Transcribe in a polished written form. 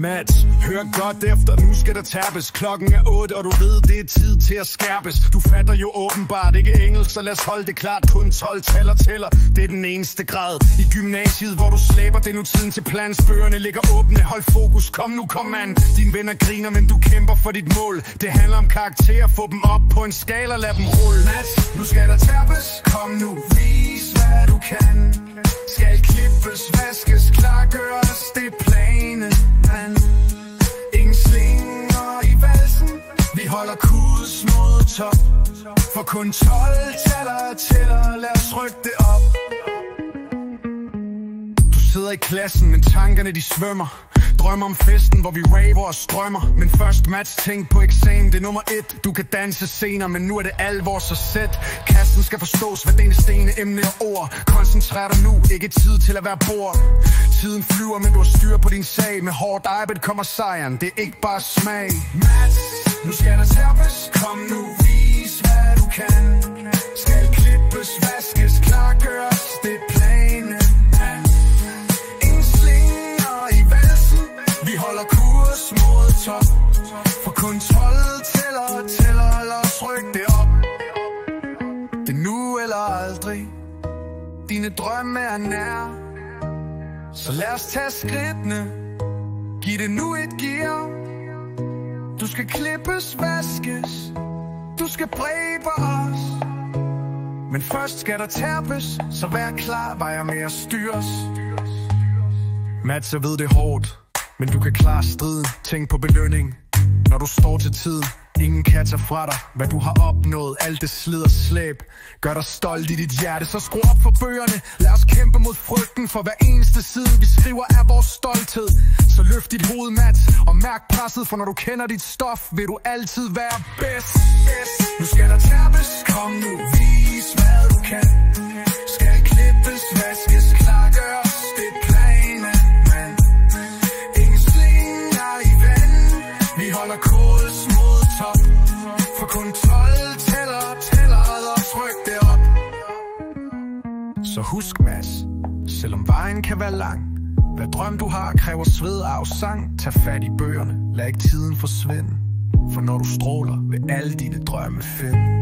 Mats, hør godt efter, nu skal der tabes. Klokken er 8, og du ved, det er tid til at skærpes. Du fatter jo åbenbart ikke engelsk, så lad os holde det klart. Kun 12 taller tæller, det er den eneste grad. I gymnasiet, hvor du slæber, det er nu tiden til plansbøgerne ligger åbne. Hold fokus, kom nu, kom an. Dine venner griner, men du kæmper for dit mål. Det handler om karakterer, få dem op på en skala, lad dem rulle. Mats, nu skal der tabes, kom nu, vis hvad du kan. Skal klippes, vaskes, klargøres, det er planen, man. Ingen slinger i valsen, vi holder kurs mod top. For kun 12 tæller, lad os rykke det op. Du sidder i klassen, men tankerne de svømmer. Drømmer om festen, hvor vi raver og strømmer. Men først Mats, tænk på eksamen, det er nummer 1. Du kan danse senere, men nu er det alvor, så sæt. Kasten skal forstås, hvad det stene, emne og ord. Koncentrer dig nu, ikke tid til at være bord. Tiden flyver, men du har styr på din sag. Med hårdt arbejde kommer sejren, det er ikke bare smag. Mats, nu skal der tabes, kom nu, vis hvad du kan. Skal klippes, vaskes, klargøres, det er planen. Vi holder kurs mod top. For kun 12 tæller, lad os rykke det op. Det er nu eller aldrig. Dine drømme er nær. Så lad os tage skridtene. Giv det nu et gear. Du skal klippes, vaskes. Du skal bræbe os. Men først skal der tabes. Så vær klar, vejer med at styres. Mats, jeg ved det er hårdt, men du kan klare striden. Tænk på belønning, når du står til tiden. Ingen kan tage fra dig, hvad du har opnået. Alt det slid og slæb gør dig stolt i dit hjerte. Så skru op for bøgerne, lad os kæmpe mod frygten. For hver eneste side vi skriver er vores stolthed. Så løft dit hoved, Mats, og mærk presset. For når du kender dit stof, vil du altid være bedst. Nu skal der tabes, kom nu, vis hvad du kan. Skal klippes, vaskes, klargøres, det er planen. Vi holder kurs mod top. For kun 12 tæller, lad os rykke det op. Så husk, Mads, selvom vejen kan være lang, hvad drøm du har kræver sved og afsang. Tag fat i bøgerne, lad ikke tiden forsvinde. For når du stråler, vil alle dine drømme finde.